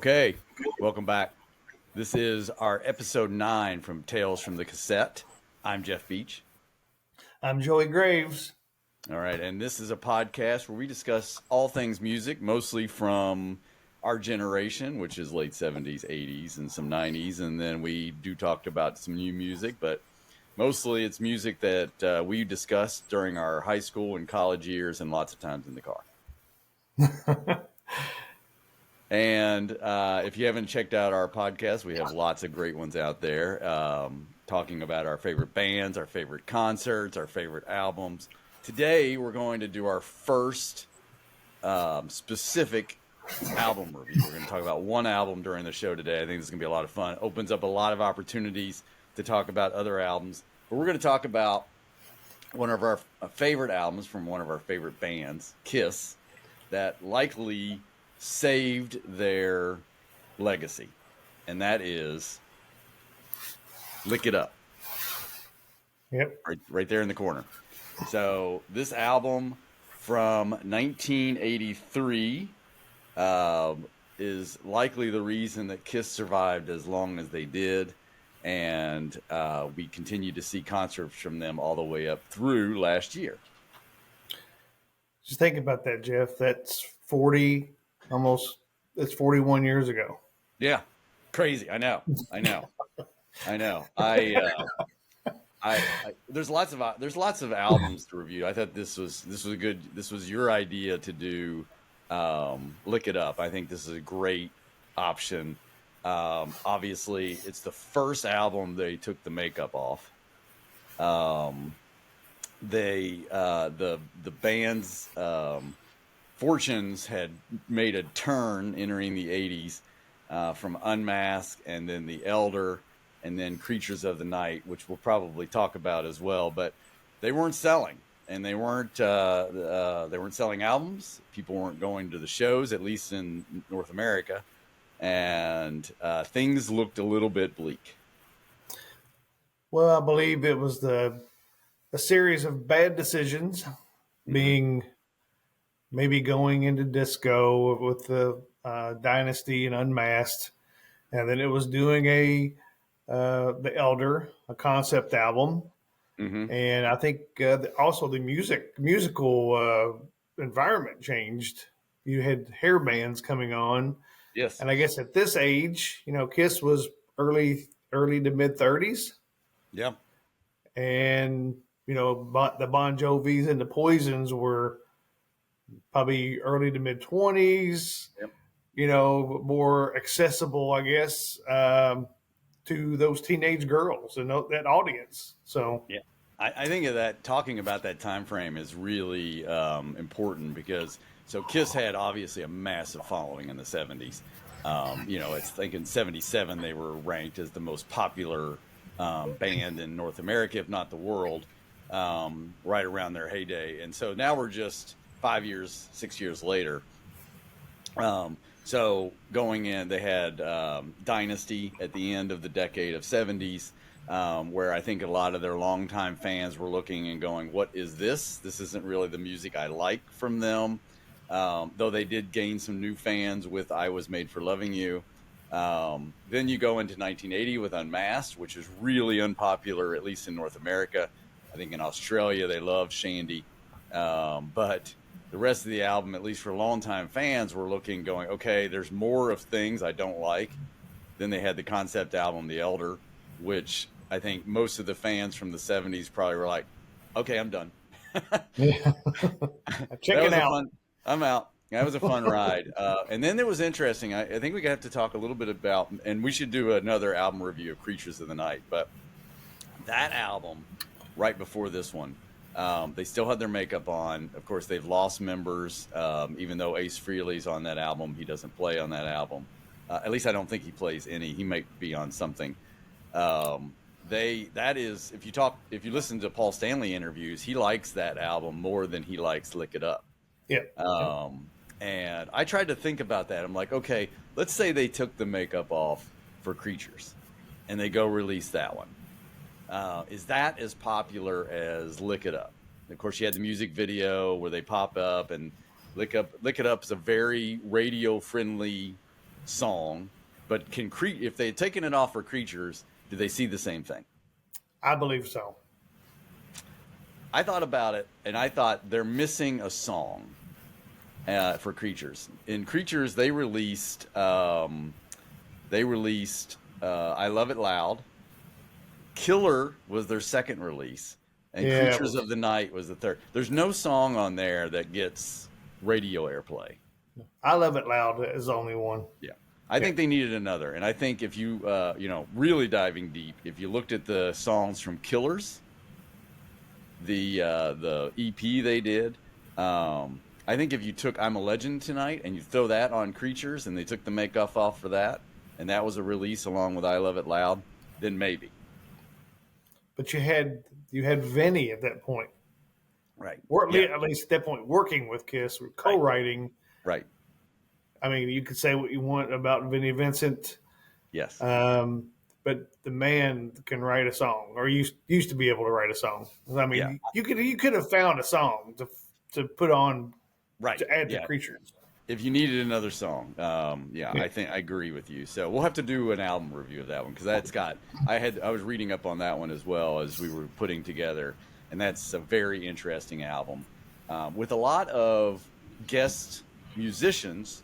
Okay, welcome back. This is our episode 9 from Tales from the Cassette. I'm Jeff Beach. I'm Joey Graves. All right, and this is a podcast where we discuss all things music, mostly from our generation, which is late 70s, 80s, and some 90s. And then we do talk about some new music, but mostly it's music that we discussed during our high school and college years and lots of times in the car. And if you haven't checked out our podcast, we have lots of great ones out there talking about our favorite bands, our favorite concerts, our favorite albums. Today, we're going to do our first specific album review. We're going to talk about one album during the show today. I think this is going to be a lot of fun. It opens up a lot of opportunities to talk about other albums. But we're going to talk about one of our favorite albums from one of our favorite bands, Kiss, that likely saved their legacy, and that is Lick It Up. Yep. Right there in the corner. So this album from 1983 is likely the reason that Kiss survived as long as they did, and we continue to see concerts from them all the way up through last year. Just think about that, Jeff. That's 41 years ago. Yeah, crazy. I know. There's lots of albums to review. I thought this was a good. This was your idea to do. Lick It Up. I think this is a great option. Obviously, it's the first album they took the makeup off. The band's fortunes had made a turn entering the 80s from Unmasked and then The Elder and then Creatures of the Night, which we'll probably talk about as well. But they weren't selling, and they weren't selling albums. People weren't going to the shows, at least in North America, and things looked a little bit bleak. Well, I believe it was a series of bad decisions, being maybe going into disco with the Dynasty and Unmasked, and then it was doing the Elder, a concept album, and I think also the musical environment changed. You had hair bands coming on, Yes, and I guess at this age, Kiss was early to mid 30s, yeah, and the Bon Jovis and the Poisons were probably early to mid 20s, more accessible, I guess, to those teenage girls and that audience. So, yeah, I think of that. Talking about that time frame is really important because Kiss had obviously a massive following in the 70s. It's thinking 77 they were ranked as the most popular band in North America, if not the world, right around their heyday. And so now we're just 6 years later. So going in, they had Dynasty at the end of the decade of 70s, where I think a lot of their longtime fans were looking and going, what is this? This isn't really the music I like from them. Though they did gain some new fans with I Was Made for Loving You. Then you go into 1980 with Unmasked, which is really unpopular, at least in North America. I think in Australia they loved Shandy. But the rest of the album, at least for longtime fans, were looking, going, okay, there's more of things I don't like. Then they had the concept album, The Elder, which I think most of the fans from the 70s probably were like, okay, I'm done. Check it out. I'm out. That was a fun ride. And then it was interesting. I think we have to talk a little bit about, and we should do another album review of Creatures of the Night, but that album, right before this one, they still had their makeup on. Of course, they've lost members, even though Ace Frehley's on that album. He doesn't play on that album. At least I don't think he plays any. He might be on something. If you listen to Paul Stanley interviews, he likes that album more than he likes Lick It Up. Yeah. And I tried to think about that. I'm like, okay, let's say they took the makeup off for Creatures and they go release that one. Is that as popular as Lick It Up? Of course, you had the music video where they pop up, and Lick It Up is a very radio friendly song, but if they had taken it off for Creatures, do they see the same thing? I believe so. I thought about it, and I thought they're missing a song for Creatures. In Creatures, they released "I Love It Loud." Killer was their second release, and Creatures of the Night was the third. There's no song on there that gets radio airplay. I Love It Loud is the only one. Yeah. I think they needed another. And I think if you, really diving deep, if you looked at the songs from Killers, the EP they did, I think if you took I'm a Legend Tonight and you throw that on Creatures and they took the makeup off for that, and that was a release along with I Love It Loud, then maybe. But you had Vinny at that point. Right. Or at least at that point, working with Kiss, co-writing. Right. I mean, you could say what you want about Vinnie Vincent. Yes. But the man can write a song, or used to be able to write a song. I mean, you could have found a song to put on, to add to Creatures. If you needed another song, I think I agree with you. So we'll have to do an album review of that one, because that's got. I was reading up on that one as well as we were putting together, and that's a very interesting album with a lot of guest musicians.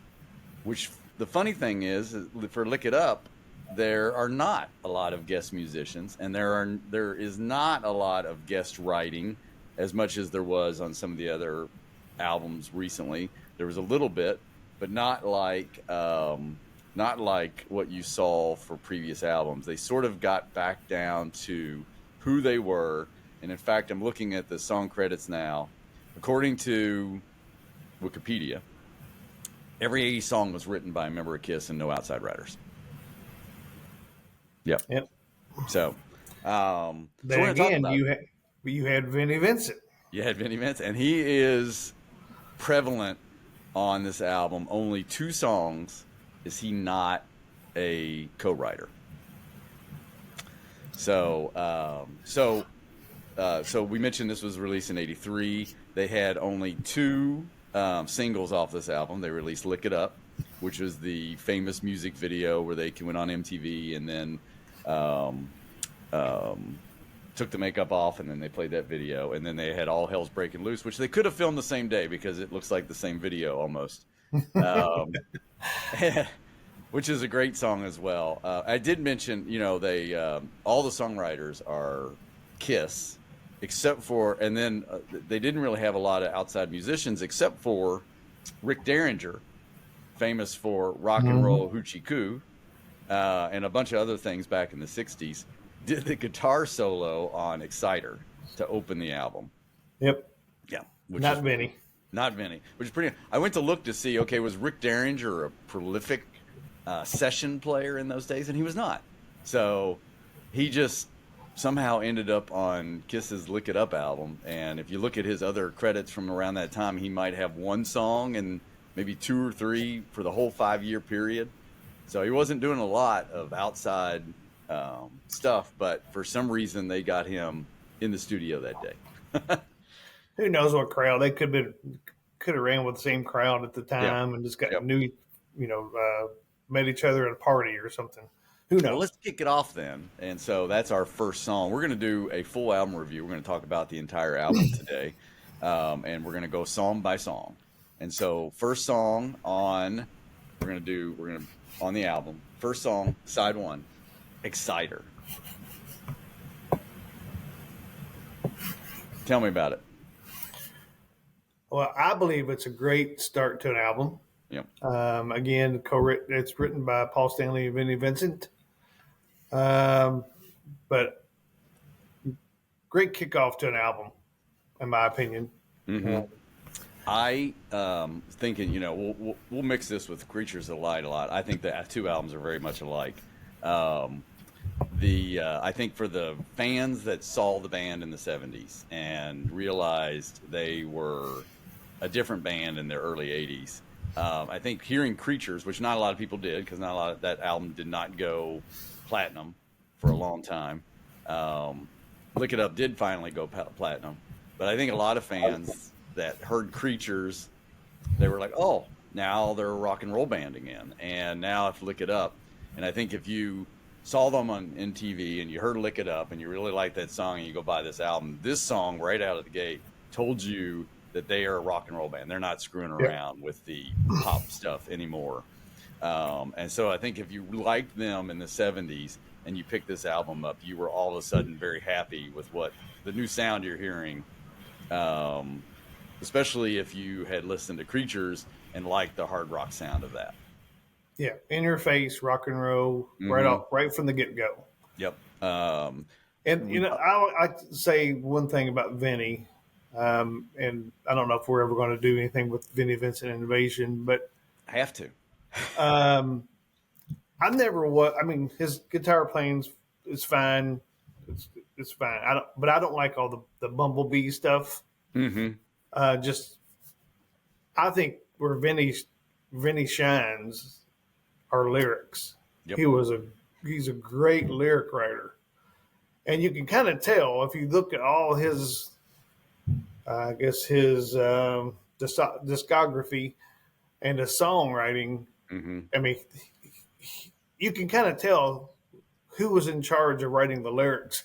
Which the funny thing is, for Lick It Up, there are not a lot of guest musicians, and there is not a lot of guest writing as much as there was on some of the other albums recently. There was a little bit, but not like what you saw for previous albums. They sort of got back down to who they were, and in fact, I'm looking at the song credits now. According to Wikipedia, every 80 song was written by a member of Kiss and no outside writers. Yep. So, then again, you had Vinnie Vincent. You had Vinnie Vincent, and he is prevalent on this album. Only 2 songs is he not a co-writer. So we mentioned this was released in '83. They had only 2 singles off this album. They released "Lick It Up," which was the famous music video where they went on MTV and then took the makeup off, and then they played that video. And then they had "All Hell's Breaking Loose," which they could have filmed the same day because it looks like the same video almost, which is a great song as well. I did mention, they all the songwriters are Kiss. Except for, and then they didn't really have a lot of outside musicians except for Rick Derringer, famous for Rock and Roll Hoochie Coo, and a bunch of other things back in the 60s, did the guitar solo on Exciter to open the album. Yep. Yeah. Not Vinny. Not Vinny, which is pretty. I went to look to see, okay, was Rick Derringer a prolific session player in those days? And he was not. So he just somehow ended up on Kiss's Lick It Up album. And if you look at his other credits from around that time, he might have 1 song and maybe 2 or 3 for the whole 5-year period. So he wasn't doing a lot of outside stuff, but for some reason they got him in the studio that day. Who knows what crowd? They could have ran with the same crowd at the time and just got new, met each other at a party or something. Who knows? Well, let's kick it off then. And so that's our first song. We're going to do a full album review. We're going to talk about the entire album today. And we're going to go song by song. And so first song on the album. First song, side 1, Exciter. Tell me about it. Well, I believe it's a great start to an album. Yep. Again, it's written by Paul Stanley and Vinnie Vincent. But great kickoff to an album, in my opinion. Mm-hmm. I thinking, we'll mix this with Creatures of the Light a lot. I think the 2 albums are very much alike. I think for the fans that saw the band in the 70s and realized they were a different band in their early 80s, I think hearing Creatures, which not a lot of people did, because not a lot of that album did not go platinum for a long time. Lick It Up did finally go platinum, but I think a lot of fans that heard Creatures, they were like, "Oh, Now they're a rock and roll band again. And now if you look it up, and I think if you saw them on in TV and you heard Lick It Up and you really like that song and you go buy this album, this song right out of the gate told you that they are a rock and roll band. They're not screwing Yeah. around with the pop stuff anymore. And so I think if you liked them in the 70s and you picked this album up, you were all of a sudden very happy with what the new sound you're hearing, um, especially if you had listened to Creatures and liked the hard rock sound of that. Yeah, in your face, rock and roll, Mm-hmm. right from the get go. Yep. And We I say one thing about Vinny, and I don't know if we're ever going to do anything with Vinny Vincent Invasion, but have to. um, I never was. I mean, his guitar playing is fine. It's it's fine. But I don't like all the bumblebee stuff. Mm-hmm. Just I think where Vinny shines are lyrics. Yep. He's a great lyric writer, and you can kind of tell if you look at all his, I guess his discography and his songwriting. Mm-hmm. I mean, you can kind of tell who was in charge of writing the lyrics.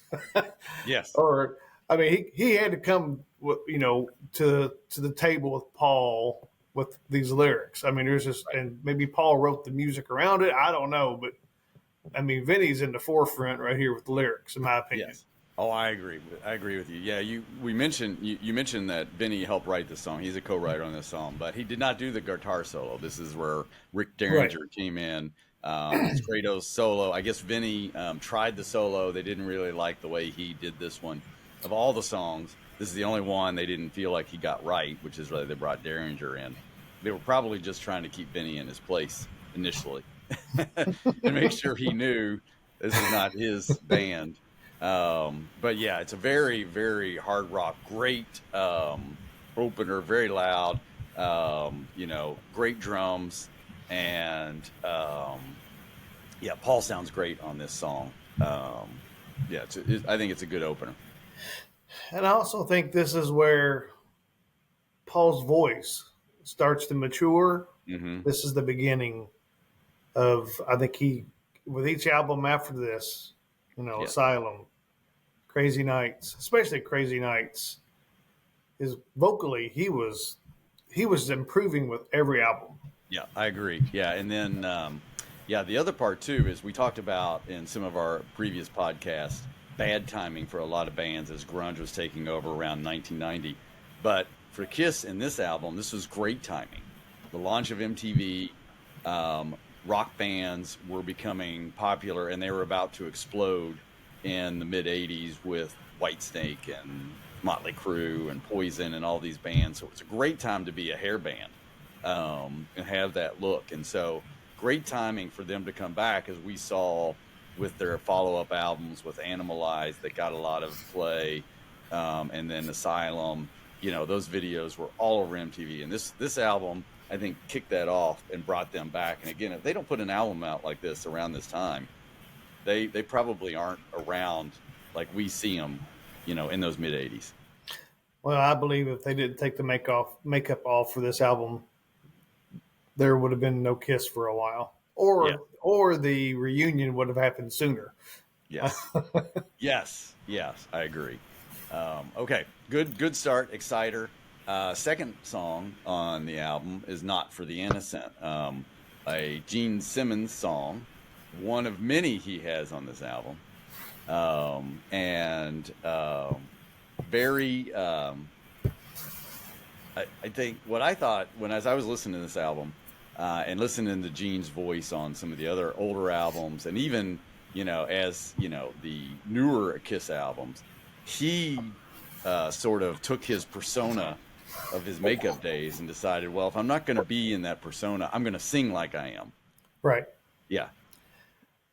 Yes. Or I mean, he had to come, to the table with Paul with these lyrics. I mean, there's just, and maybe Paul wrote the music around it. I don't know, but I mean, Vinny's in the forefront right here with the lyrics, in my opinion. Yes. Oh, I agree. I agree with you. Yeah, you mentioned that Vinny helped write the song. He's a co-writer on this song, but he did not do the guitar solo. This is where Rick Derringer came in. It's Kratos solo. I guess Vinny tried the solo. They didn't really like the way he did this one. Of all the songs, this is the only one they didn't feel like he got right, which is why they brought Derringer in. They were probably just trying to keep Vinny in his place initially and make sure he knew this is not his band. But yeah, it's a very, very hard rock, great opener, very loud, great drums. And yeah, Paul sounds great on this song. Yeah, I think it's a good opener. And I also think this is where Paul's voice starts to mature. Mm-hmm. This is the beginning of, I think with each album after this, Yeah. Asylum, Crazy Nights, especially Crazy Nights, vocally he was improving with every album. Yeah, I agree. Yeah, and then the other part too is we talked about in some of our previous podcasts bad timing for a lot of bands as grunge was taking over around 1990. But for Kiss in this album, this was great timing. The launch of MTV, rock bands were becoming popular, and they were about to explode in the mid 80s with Whitesnake and Motley Crue and Poison and all these bands. So it was a great time to be a hair band and have that look. And so great timing for them to come back, as we saw with their follow-up albums with Animalize that got a lot of play, and then Asylum. Those videos were all over MTV. And this album, I think, kicked that off and brought them back. And again, if they don't put an album out like this around this time, they probably aren't around like we see them, in those mid 80s. Well, I believe if they didn't take the makeup off for this album, there would have been no Kiss for a while, or the reunion would have happened sooner. Yes, yes, I agree. Okay, good start, Exciter. Second song on the album is Not for the Innocent, a Gene Simmons song, one of many he has on this album, very. I think what I thought as I was listening to this album, and listening to Gene's voice on some of the other older albums, and even the newer Kiss albums, he sort of took his persona of his makeup days and decided, well, if I'm not going to be in that persona, I'm going to sing like I am. Right. Yeah.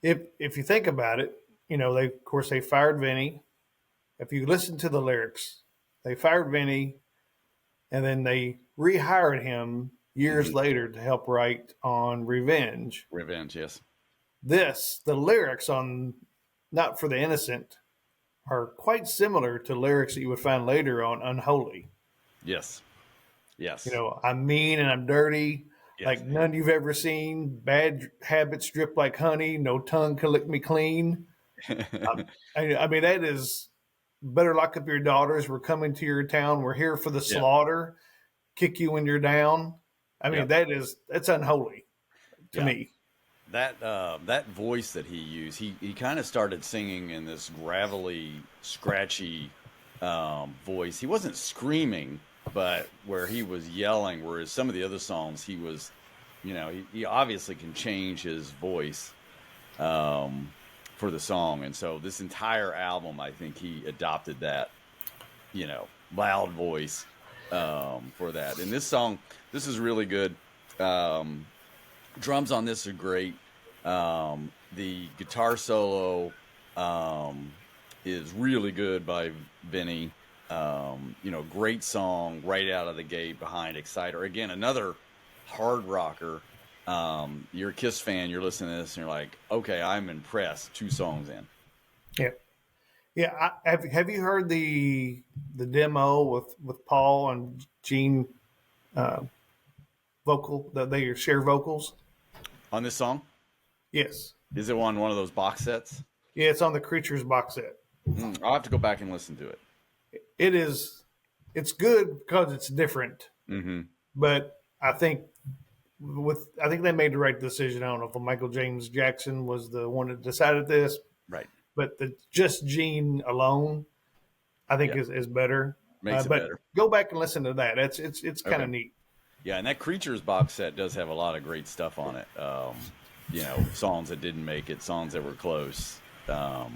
If you think about it, they fired Vinny. If you listen to the lyrics, they fired Vinny, and then they rehired him years later to help write on Revenge. Revenge, yes. The lyrics on Not for the Innocent are quite similar to lyrics that you would find later on Unholy. Yes. Yes. I'm mean and I'm dirty. Yes. like none you've ever seen. Bad habits drip like honey. No tongue can lick me clean. I mean, that is better lock up your daughters. We're coming to your town. We're here for the Yeah. slaughter. Kick you when you're down. I mean, Yep. that's unholy to Yeah. me. That voice that he used, he kind of started singing in this gravelly, scratchy voice. He wasn't screaming, but where he was yelling, whereas some of the other songs he was, he obviously can change his voice for the song. And so this entire album, I think he adopted that, loud voice for that. And this song, this is really good. Drums on this are great. The guitar solo is really good by Vinny. Great song right out of the gate behind Exciter. Again, another hard rocker. You're a Kiss fan, you're listening to this, and you're like, okay, I'm impressed. 2 songs in. Yeah, yeah. Have you heard the demo with Paul and Gene vocal that they share vocals? On this song? Yes. Is it on one of those box sets? Yeah, it's on the Creatures box set. I'll have to go back and listen to it. It is. It's good because it's different. Mm-hmm. But I think they made the right decision. I don't know if Michael James Jackson was the one that decided this, Right. but just Gene alone, I think is better. Makes it but better. go back and listen to that. It's kind of neat. Yeah, and that Creatures box set does have a lot of great stuff on it. Songs that didn't make it, songs that were close. That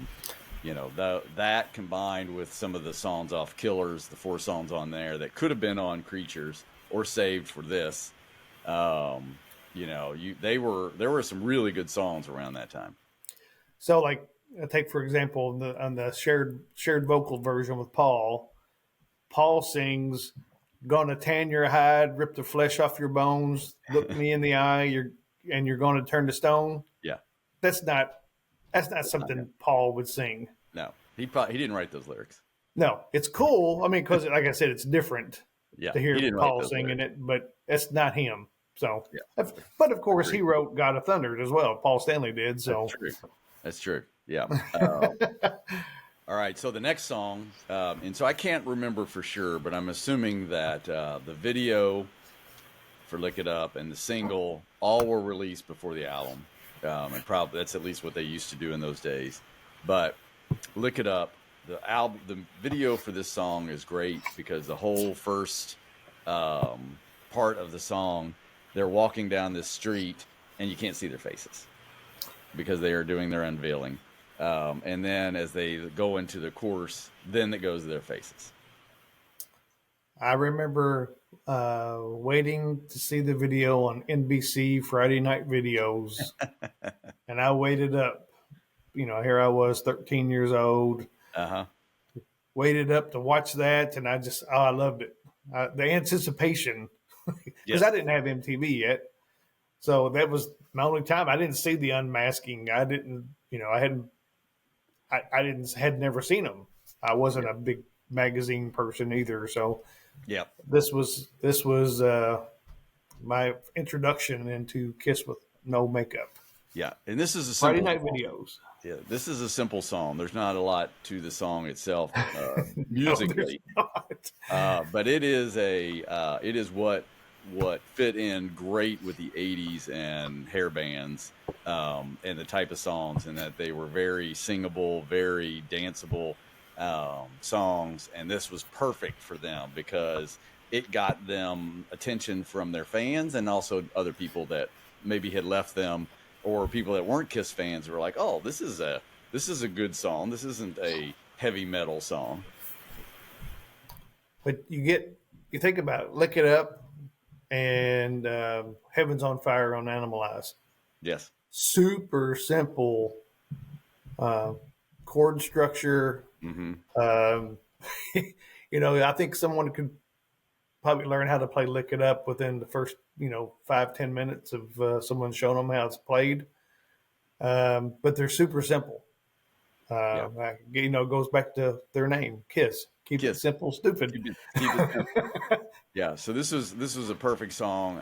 combined with some of the songs off Killers, the 4 songs on there that could have been on Creatures or saved for this. There were some really good songs around that time. So, like, take for example on the shared vocal version with Paul. Paul sings, "Gonna tan your hide, rip the flesh off your bones, look me in the eye, you're gonna turn to stone." Yeah, That's not something Paul would sing. no, he didn't write those lyrics. No, it's cool. I mean, because like I said, it's different Yeah, to hear Paul singing lyrics. it, but it's not him. So, Yeah, but of course, he wrote "God of Thunder" as well. Paul Stanley did. So that's true. Yeah. All right, so the next song, and so I can't remember for sure, but I'm assuming that the video for "Lick It Up" and the single all were released before the album, and probably that's at least what they used to do in those days. But "Lick It Up," the video for this song is great because the whole first part of the song, they're walking down this street and you can't see their faces because they are doing their unveiling. And then as they go into the chorus, then it goes to their faces. I remember waiting to see the video on NBC Friday night videos, and I waited up. Here I was, 13 years old. Waited up to watch that, and I loved it. The anticipation, because I didn't have MTV yet, so that was my only time. I didn't see the unmasking. I didn't, had never seen them. I wasn't a big magazine person either, so this was my introduction into Kiss with no makeup. Yeah, and this is a Friday simple night song. videos. Yeah, this is a simple song. There's not a lot to the song itself musically, but it is what fit in great with the '80s and hair bands and the type of songs, and that they were very singable, very danceable songs, and this was perfect for them because it got them attention from their fans and also other people that maybe had left them, or people that weren't Kiss fans were like, "Oh, this is a good song. This isn't a heavy metal song." But you think about it, Lick It Up and Heaven's on Fire on Animalize. Yes. Super simple chord structure. Mm-hmm. I think someone could probably learn how to play Lick It Up within the first 5-10 minutes of someone showing them how it's played. But they're super simple. It goes back to their name, Kiss. Keep it Kiss. simple, stupid. Keep it simple. Yeah, so this was a perfect song.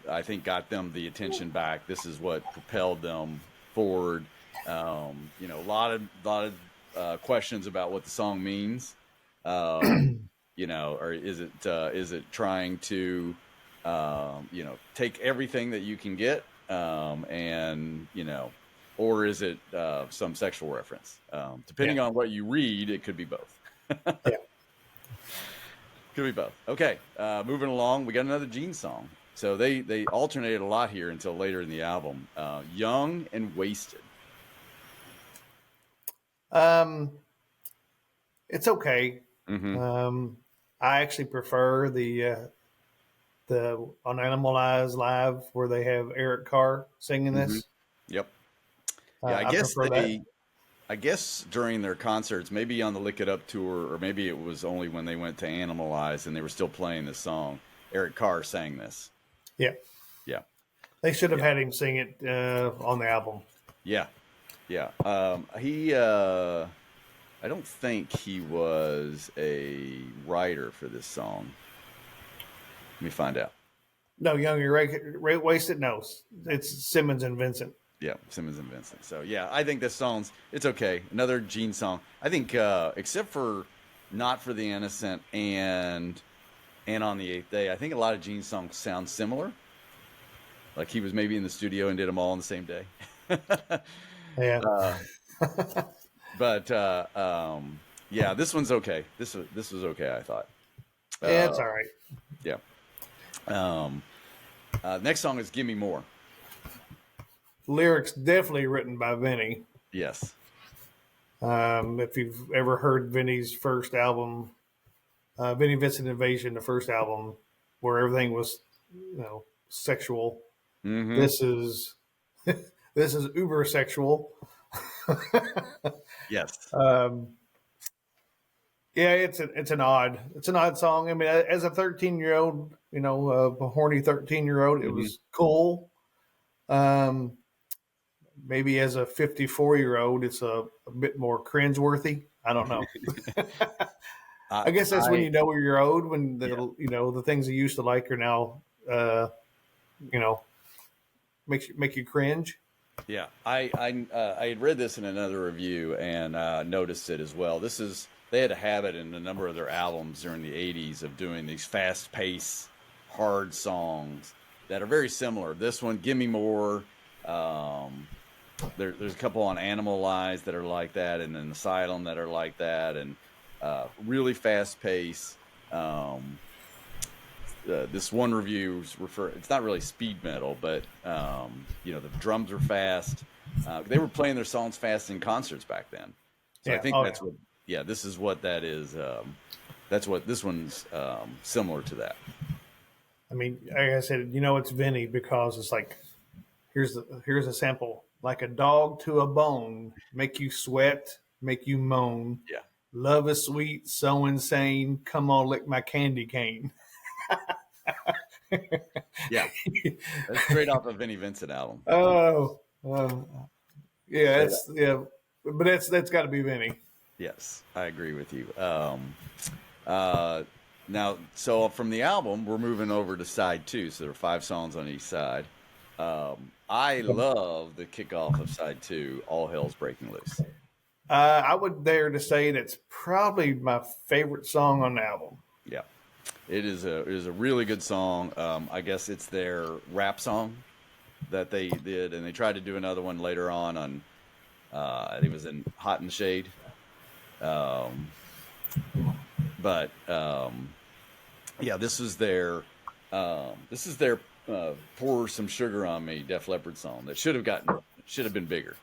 I think got them the attention back. This is what propelled them forward. A lot of questions about what the song means. Or is it trying to take everything that you can get, and or is it some sexual reference? Depending Yeah. on what you read, it could be both. Yeah. Could be both. Okay, moving along, we got another Gene song. So they alternated a lot here until later in the album. Young and Wasted. Um, it's okay. Mm-hmm. I actually prefer the on Animalize Live where they have Eric Carr singing Mm-hmm. this. Yep. Yeah, I I guess prefer that. I guess during their concerts, maybe on the Lick It Up tour, or maybe it was only when they went to Animalize and they were still playing this song. Eric Carr sang this. Yeah, Yeah. they should have Yeah. had him sing it on the album. Yeah. Yeah. He I don't think he was a writer for this song. Let me find out. No, Young and Wasted. No, it's Simmons and Vincent. Yeah, Simmons and Vincent. So yeah, I think this it's okay. Another Gene song. I think except for Not for the Innocent and On the Eighth Day, I think a lot of Gene songs sound similar. Like he was maybe in the studio and did them all on the same day. Yeah. But yeah, this one's okay. This was okay, I thought. Yeah, it's all right. Yeah. Next song is "Give Me More." Lyrics definitely written by Vinny. Yes. If you've ever heard Vinny's first album, Vinny Vincent Invasion, the first album, where everything was, sexual. Mm-hmm. This is this is uber sexual. Yes. Yeah, it's an odd song. I mean, as a 13-year-old, a horny 13-year-old, it was cool. Maybe as a 54-year-old, it's a bit more cringeworthy. I don't know. I guess that's when you know you're old, when the things you used to like are now, make you cringe. Yeah, I had read this in another review and noticed it as well. They had a habit in a number of their albums during the '80s of doing these fast-paced, hard songs that are very similar. This one, "Give Me More." There's a couple on Animalize that are like that, and an Asylum that are like that, and really fast-paced. This one review it's not really speed metal, but the drums are fast. They were playing their songs fast in concerts back then, so I think that's what. Yeah, this is what that is. That's what this one's similar to that. I mean, like I said, it's Vinny because it's like, here's a sample. Like a dog to a bone, make you sweat, make you moan. Yeah. Love is sweet, so insane. Come on, lick my candy cane. Yeah, that's straight off a Vinnie Vincent album. Oh, yeah, but that's got to be Vinny. Yes, I agree with you. Now, so from the album, we're moving over to side 2. So there are 5 songs on each side. I love the kickoff of side 2, "All Hell's Breaking Loose." I would dare to say that's probably my favorite song on the album. Yeah, it is a really good song. I guess it's their rap song that they did, and they tried to do another one later on I think it was in "Hot in the Shade." Yeah, this is their "Pour Some Sugar on Me" Def Leppard song that should have been bigger.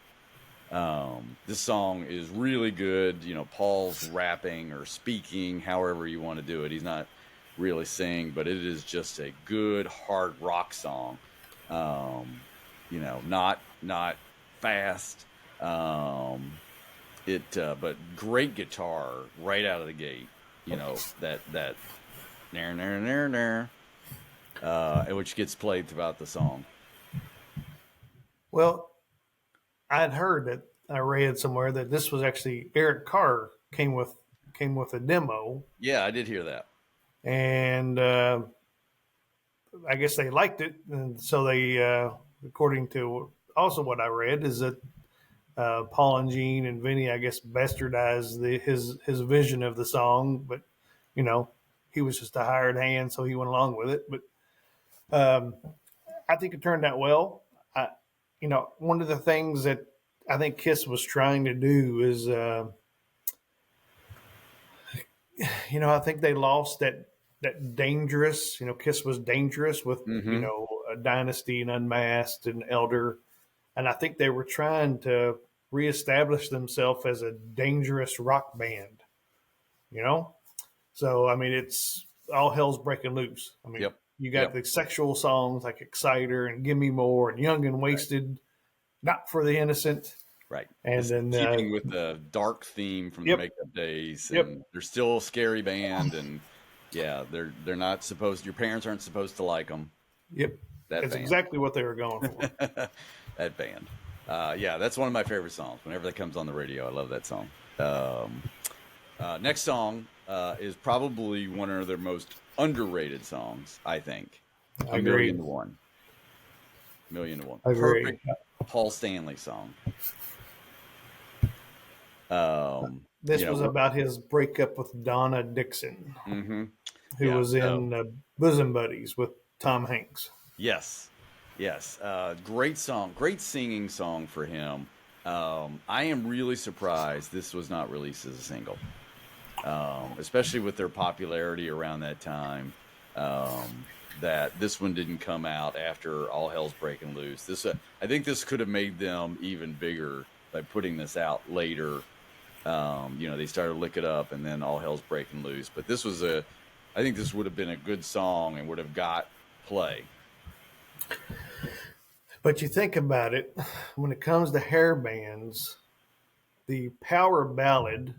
This song is really good. Paul's rapping or speaking, however you want to do it. He's not really singing, but it is just a good hard rock song. Not fast. But great guitar right out of the gate. That which gets played throughout the song. Well, I'd heard that I read somewhere that this was actually Eric Carr came with came with a demo, Yeah, I did hear that. and I guess they liked it, and so they, according to also what I read, is that Paul and Gene and Vinny, I guess, bastardized his vision of the song, but you know, he was just a hired hand, so he went along with it. But I think it turned out well. One of the things that I think Kiss was trying to do is, I think they lost that dangerous. Kiss was dangerous with Mm-hmm. a Dynasty and Unmasked and Elder, and I think they were trying to reestablish themselves as a dangerous rock band. You know, so I mean, it's all hell's breaking loose. I mean, Yep. you got Yep. the sexual songs like "Exciter" and "Give Me More" and "Young and Right. Wasted," "Not for the Innocent," Right. and It's then keeping with the dark theme from the yep, Makeup Days, yep, and they're still a scary band, and yeah, they're not supposed. Your parents aren't supposed to like them. yep. That That's band. exactly what they were going for. That band. Yeah, that's one of my favorite songs. Whenever that comes on the radio, I love that song. Next song is probably one of their most underrated songs, I think. I A Million agree. to One. Million to One. I agree. Perfect Paul Stanley song. This You know was what? about his breakup with Donna Dixon, Mm-hmm. who Yeah. was in Bosom Buddies with Tom Hanks. Yes. Yes. Great song. Great singing song for him. I am really surprised this was not released as a single, especially with their popularity around that time. That this one didn't come out after All Hell's Breaking Loose. I think this could have made them even bigger by putting this out later. They started Lick It Up and then All Hell's Breaking Loose. But I think this would have been a good song and would have got play. But you think about it, when it comes to hair bands, the power ballad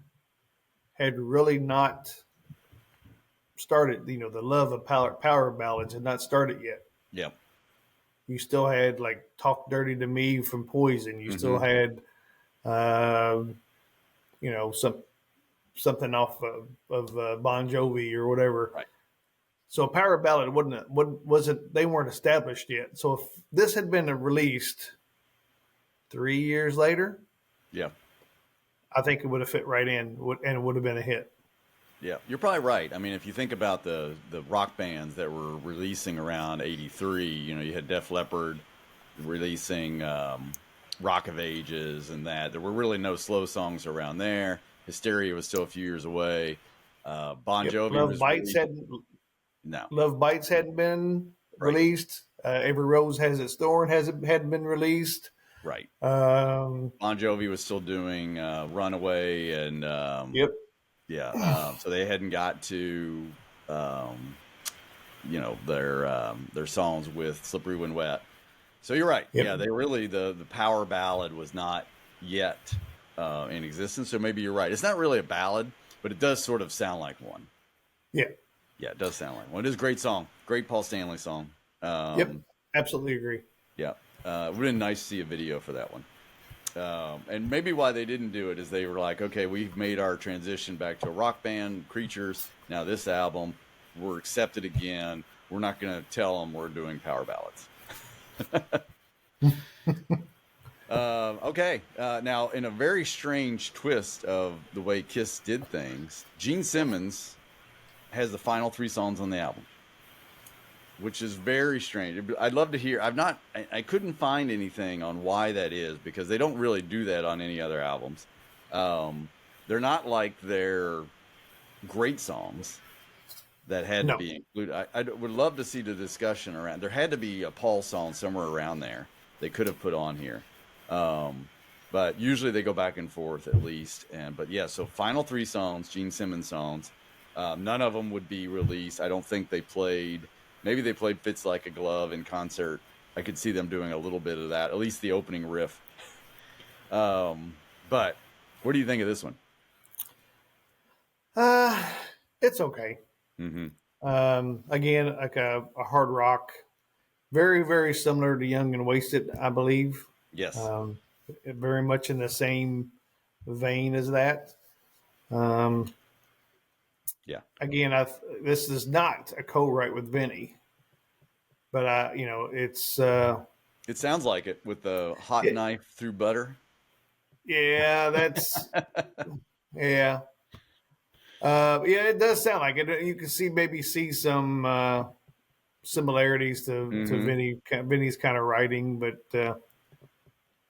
had really not started. The love of power ballads had not started yet. Yep. You still had like "Talk Dirty to Me" from Poison. You still Mm-hmm. had, something off of Bon Jovi or whatever. Right. So a power ballad wasn't they weren't established yet. So if this had been released 3 years later, Yeah. I think it would have fit right in, and it would have been a hit. Yeah, you're probably right. I mean, if you think about the rock bands that were releasing around '83, you had Def Leppard releasing Rock of Ages, and that there were really no slow songs around there. Hysteria was still a few years away. Bon Yep. Jovi was released. No, Love Bites hadn't been right, released. Every Rose Has Its Thorn hadn't been released. right. Um, Bon Jovi was still doing Runaway, and yep. yeah, so they hadn't got to um, their songs with Slippery When Wet. So you're right. Yep. Yeah, they really the power ballad was not yet in existence. So maybe you're right. It's not really a ballad, but it does sort of sound like one. Yeah. Yeah, it does sound like one. It is a great song, great Paul Stanley song. Yep. Absolutely agree. Yeah, it would have been nice to see a video for that one. And maybe why they didn't do it is they were like, okay, we've made our transition back to a rock band, Creatures. Now this album, we're accepted again. We're not going to tell them we're doing power ballads. Okay. Now, in a very strange twist of the way Kiss did things, Gene Simmons has the final 3 songs on the album, which is very strange. I'd love to hear. I couldn't find anything on why that is, because they don't really do that on any other albums. They're not like their great songs that had to No. be included. I would love to see the discussion around. There had to be a Paul song somewhere around there they could have put on here. But usually they go back and forth at least. But yeah, so final 3 songs, Gene Simmons songs. None of them would be released. I don't think they played. Maybe they played Fits Like a Glove in concert. I could see them doing a little bit of that, at least the opening riff. But what do you think of this one? It's okay. Mm-hmm. Again, like a hard rock, very, very similar to Young and Wasted, I believe. Yes. Very much in the same vein as that. Yeah. Again, this is not a co-write with Vinny, but it's It sounds like it with the hot it, knife through butter. yeah, that's yeah. Yeah, it does sound like it. You can maybe see some similarities to Hmm. Vinny's kind of writing, but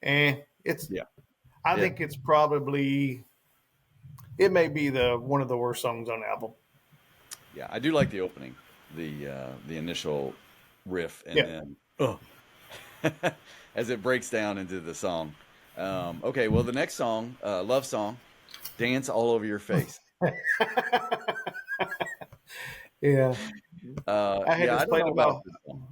it's. Yeah. I Yeah. think it's probably it may be the one of the worst songs on the album. Yeah. I do like the opening, the initial riff, and Yeah. then as it breaks down into the song. Okay, well, the next song, love song, "Dance All Over Your Face." Yeah, I had Yeah, this I don't played know at about my. this song.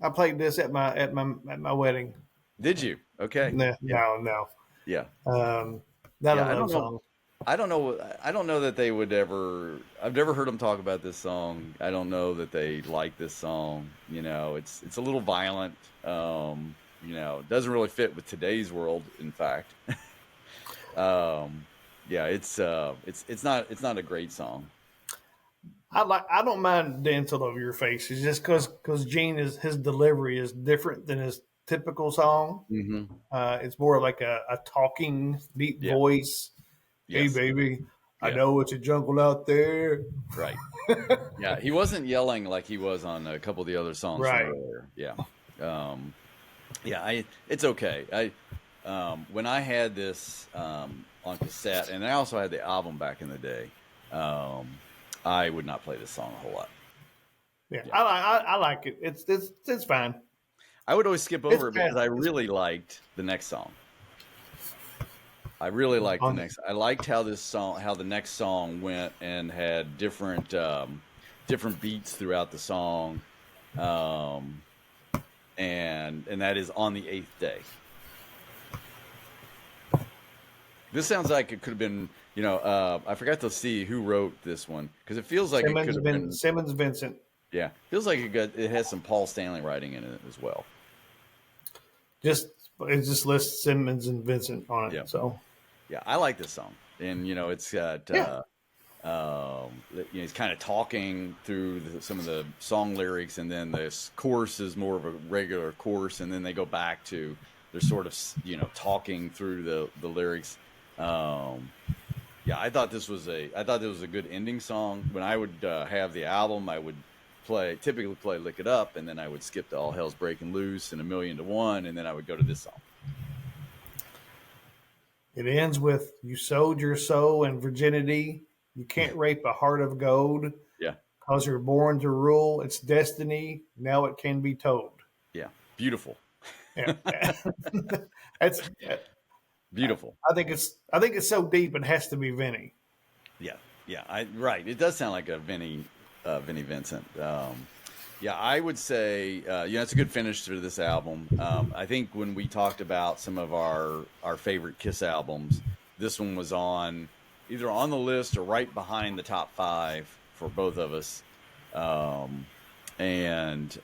I played this at my wedding. Did you? Okay. No, Yeah. no, no. Yeah. Not a Yeah. I don't love know. song. I don't know. I don't know that they would ever. I've never heard them talk about this song. I don't know that they like this song. It's a little violent. It doesn't really fit with today's world. In fact, um, yeah, it's not a great song. I don't mind dance all over your face. It's just because Gene is his delivery is different than his typical song. Hmm. It's more like a talking deep Yeah. voice. Hey Yes. baby, I Yeah. know it's a jungle out there. Right. Yeah. He wasn't yelling like he was on a couple of the other songs from Right. earlier. Yeah. Um, yeah. It's okay. When I had this on cassette, and I also had the album back in the day, um, I would not play this song a whole lot. Yeah, Yeah. I like it. It's fine. I would always skip It's over it because fast. I really liked the next song. I really liked the On next. I liked how the next song went and had different beats throughout the song, um, and that is on the eighth day. This sounds like it could have been. I forgot to see who wrote this one because it feels like it could have been. Simmons Vincent. Yeah, feels like it has some Paul Stanley writing in it as well. Just it just lists Simmons and Vincent on Yeah, it. So yeah, I like this song, and it's got. yeah, He's kind of talking through some of the song lyrics, and then this chorus is more of a regular chorus, and then they go back to they're sort of talking through the lyrics. Um, yeah, I thought this was a good ending song. When I would have the album, I would typically play "Lick It Up," and then I would skip to "All Hell's Breaking Loose" and "A Million to One," and then I would go to this song. it ends with "You sold your soul and virginity. You can't rape a heart of gold, Yeah, cause you're born to rule. It's destiny. Now it can be told." yeah, beautiful, Yeah, that's. beautiful. I think it's so deep it has to be Vinny. Yeah, yeah, right. It does sound like a Vinny Vincent. Yeah, I would say it's a good finish to this album. I think when we talked about some of our favorite Kiss albums, this one was either on the list or right behind the top five for both of us. And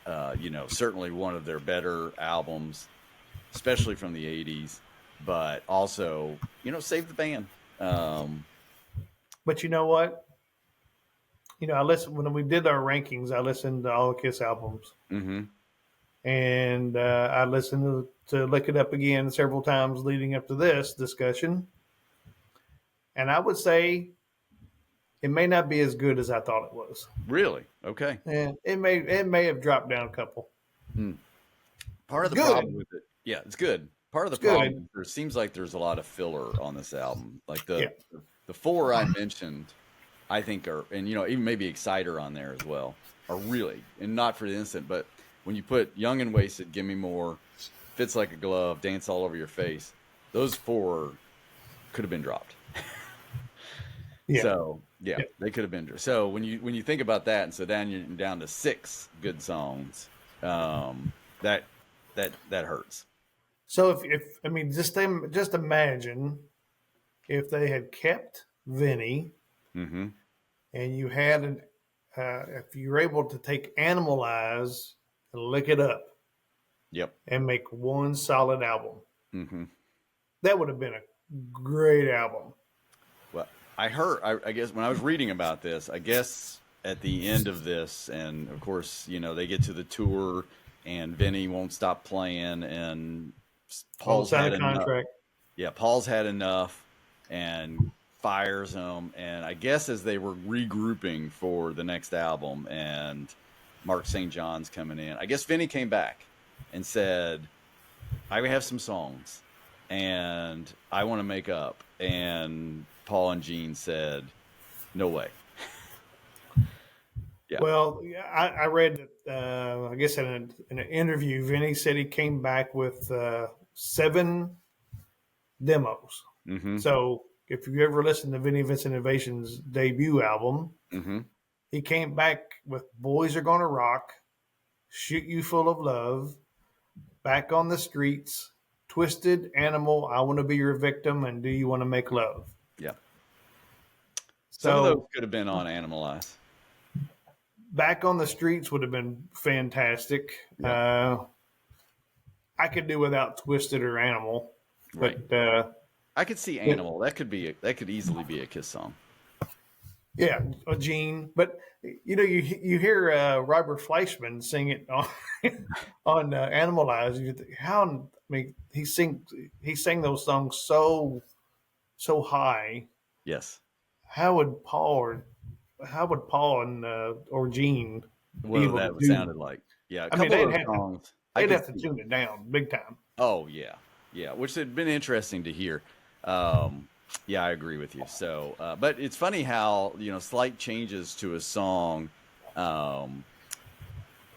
certainly one of their better albums, especially from the '80s. But also, save the band. But you know what? I listened when we did our rankings. I listened to all the Kiss albums, Hmm. and I listened to Lick It Up again several times leading up to this discussion. And I would say it may not be as good as I thought it was. Really? Okay. And it may have dropped down a couple. Hmm. Part of It's the problem good. with it, yeah, it's good. Part of the It's problem good. is there seems like there's a lot of filler on this album. Like Yeah. the four I mentioned, I think are, and even maybe Exciter on there as well, are really, and not for the instant, but when you put Young and Wasted, Give Me More, Fits Like a Glove, Dance All Over Your Face, those four could have been dropped. Yeah. So yeah, Yeah. they could have been. So when you think about that, and so you're down to six good songs, that hurts. So if I mean just imagine if they had kept Vinny Mm-hmm. and you had if you were able to take Animalize and Lick It Up Yep. and make one solid album, Mm-hmm. that would have been a great album. Well, I heard, I guess when I was reading about this, I guess at the end of this, and of course, they get to the tour, and Vinny won't stop playing, and Won't Paul's sign had a enough. contract. Yeah, Paul's had enough, and fires him. And I guess as they were regrouping for the next album, and Mark St. John's coming in, I guess Vinny came back and said, I have some songs and I want to make up. And Paul and Gene said, no way. Yeah. Well, yeah, I read that. I guess in an interview, Vinny said he came back with 7 demos. Mm-hmm. So if you ever listen to Vinny Vincent Innovation's debut album, Mm-hmm. he came back with "Boys Are Gonna Rock," "Shoot You Full of Love," "Back on the Streets," "Twisted," "Animal," "I Want to Be Your Victim," and "Do You Want to Make Love." Yeah. Some of those So could have been on Animalize. "Back on the Streets" would have been fantastic. Yeah. I could do without "Twisted" or "Animal," Right. but I could see Animal. That could easily be a Kiss song. yeah, a Gene. But you hear Robert Fleischman sing it on on Animalize. You think, I mean, he sang those songs so high. Yes. How would Paul and or Gene be What able to that do? sounded like. Yeah, a I mean, couple of those songs. they'd have to tune it down big time. Oh yeah, yeah, which had been interesting to hear. Yeah, I agree with you. So, but it's funny how slight changes to a song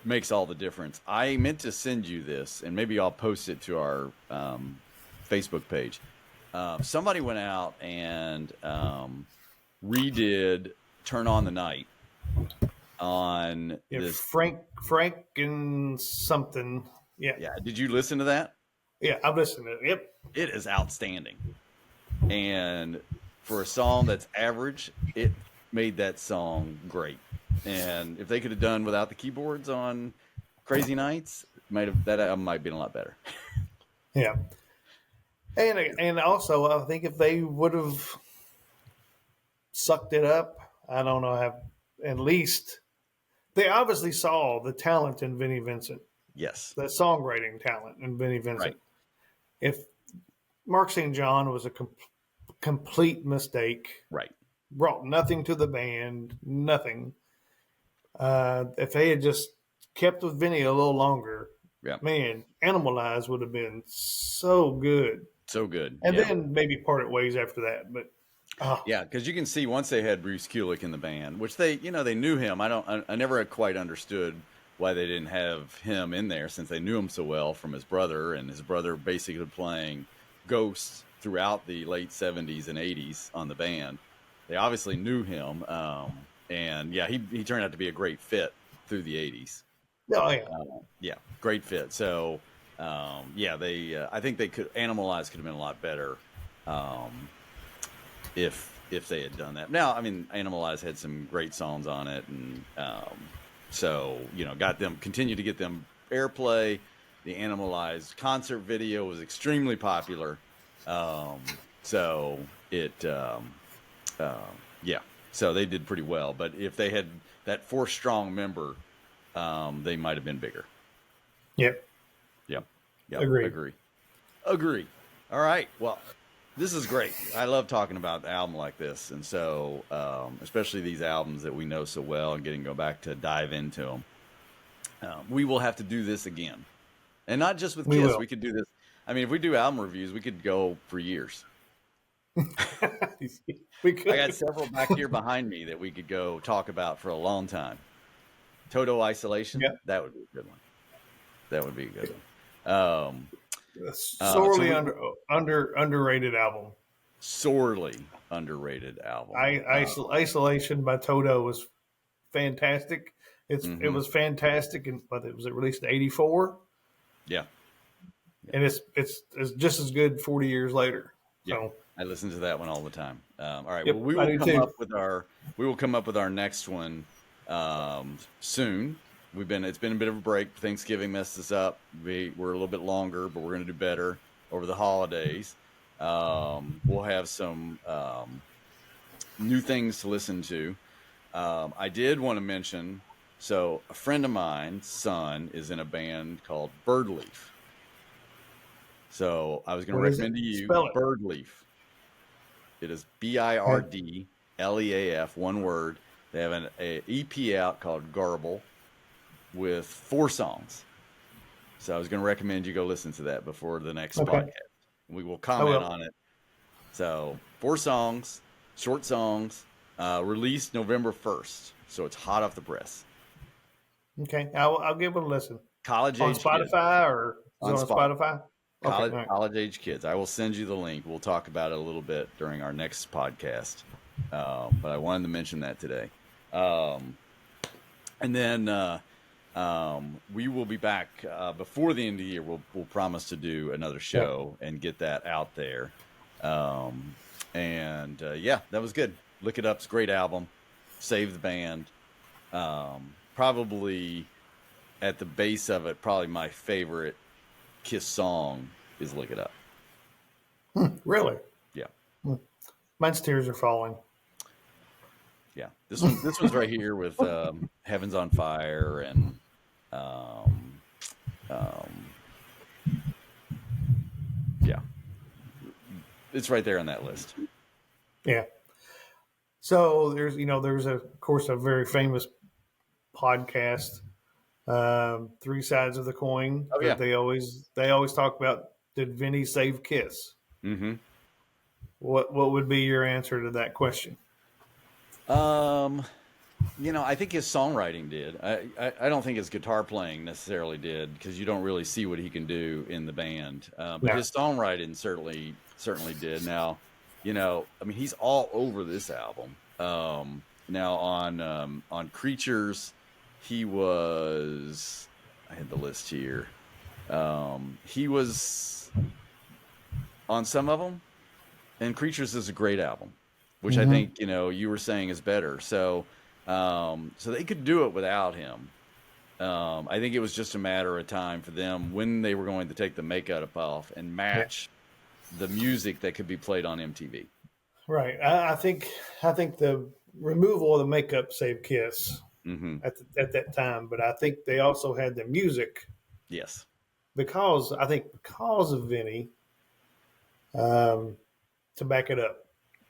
makes all the difference. I meant to send you this, and maybe I'll post it to our Facebook page. Somebody went out and redid "Turn on the Night" on Yeah, this. Frank and something. Yeah, Yeah, did you listen to that? yeah, I've listened to it. Yep. It is outstanding. And for a song that's average, it made that song great. And if they could have done without the keyboards on Crazy Nights, that album might have been a lot better. Yeah. And also, I think if they would have sucked it up, I don't know, have at least they obviously saw the talent in Vinnie Vincent, Yes. the songwriting talent in Vinnie Right. Vincent. If Mark St. John was a complete mistake, Right. brought nothing to the band, nothing. If they had just kept with Vinny a little longer, Yeah. man, Animalize would have been so good. So good. And yeah. then maybe parted ways after that. But Yeah, because you can see once they had Bruce Kulick in the band, which they knew him. I never quite understood why they didn't have him in there since they knew him so well from his brother, and his brother basically playing Ghosts throughout the late 70s and 80s on the band. They obviously knew him, and yeah, he turned out to be a great fit through the 80s. oh yeah, Yeah, great fit. So yeah, they I think they could Animalize could have been a lot better if they had done that. Now, I mean, Animalize had some great songs on it, and so continued to get them airplay. The Animalize concert video was extremely popular, so it yeah, so they did pretty well. But if they had that 4-strong member, they might have been bigger. yep. Yep. Agree. All right. Well, this is great. I love talking about the album like this, and so especially these albums that we know so well, and go back to dive into them. We will have to do this again, and not just with Kiss. We could do this. I mean, if we do album reviews, we could go for years. We could. I got several back here behind me that we could go talk about for a long time. Toto Isolation. Yep. That would be a good one. That would be a good one. Sorely underrated album. Sorely underrated album. Isolation by Toto was fantastic. It was fantastic, and but was it released in '84? Yeah, and it's just as good 40 years later. Yeah, so I listen to that one all the time. All right, yep, well, we will come up with our next one soon. It's been a bit of a break. Thanksgiving messed us up. We're a little bit longer, but we're going to do better over the holidays. We'll have some new things to listen to. I did want to mention, so a friend of mine's son is in a band called Birdleaf. So I was going to What is it? recommend to you Spell it. Birdleaf. It is Birdleaf, one word. They have an EP out called Garble with 4 songs. So I was going to recommend you go listen to that before the next podcast. We will comment on it. So 4 songs, short songs, released November 1st. So it's hot off the press. Okay, I'll give it a listen. College On age Spotify kids. or is it on Spotify? College age kids. I will send you the link. We'll talk about it a little bit during our next podcast. But I wanted to mention that today. And then we will be back before the end of the year. We'll promise to do another show and get that out there. Yeah, that was good. Look It Up's a great album. Save the Band. Probably at the base of it, probably my favorite Kiss song is Look It Up. Really? Yeah. Mine's Tears Are Falling. Yeah. This one's right here with Heaven's on Fire and yeah. It's right there on that list. Yeah. So there's of course a very famous podcast, 3 Sides of the Coin. Oh, yeah. They always talk about, did Vinny save Kiss? Mm-hmm. What would be your answer to that question? I think his songwriting did. I don't think his guitar playing necessarily did, because you don't really see what he can do in the band. But his songwriting certainly did. Now, he's all over this album. Now on Creatures, he was. I had the list here. He was on some of them, and Creatures is a great album, which I think you were saying is better. So they could do it without him. I think it was just a matter of time for them when they were going to take the makeup off and match the music that could be played on MTV. Right. I think the removal of the makeup saved Kiss at that time, but I think they also had the music. Yes. Because of Vinny, to back it up.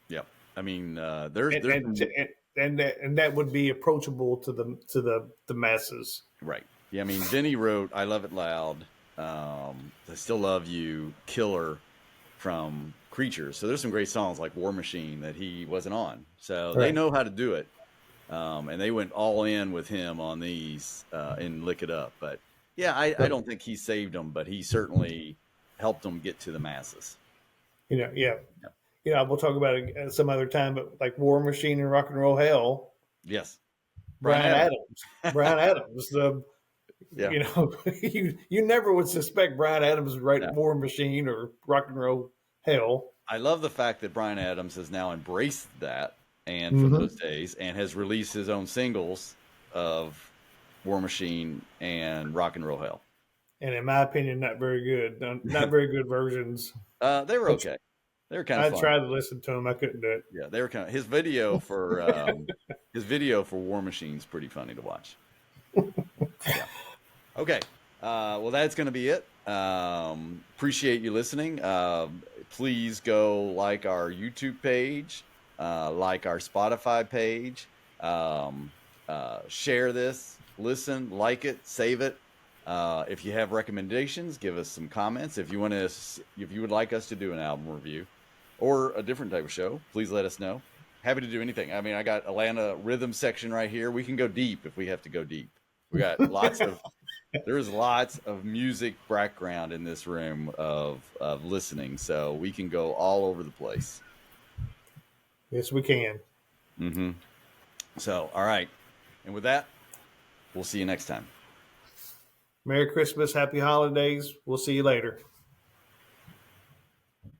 Yeah. I mean, and that would be approachable to the masses. Right. Yeah. I mean, Vinny wrote "I Love It Loud," "I Still Love You," "Killer" from Creatures. So there's some great songs like "War Machine" that he wasn't on. So they know how to do it, and they went all in with him on these in "Lick It Up." But yeah, I don't think he saved them, but he certainly helped them get to the masses. We'll talk about it some other time, but like "War Machine" and "Rock and Roll Hell." Yes. Brian Adams. You never would suspect Brian Adams would write "War Machine" or "Rock and Roll Hell." I love the fact that Brian Adams has now embraced that and from those days, and has released his own singles of "War Machine" and "Rock and Roll Hell." And in my opinion, not very good. Not very good versions. They were okay. They were kind of fun. I tried to listen to them. I couldn't do it. Yeah, they were kind of. His video for War Machine's pretty funny to watch. Yeah. Okay. Well, that's going to be it. Appreciate you listening. Please go like our YouTube page, like our Spotify page. Share this, listen, like it, save it. If you have recommendations, give us some comments. If you would like us to do an album review or a different type of show, please let us know. Happy to do anything. I mean, I got Atlanta rhythm section right here. We can go deep if we have to go deep. We got there's lots of music background in this room of listening, so we can go all over the place. Yes, we can. So, all right. And with that, we'll see you next time. Merry Christmas, Happy Holidays. We'll see you later.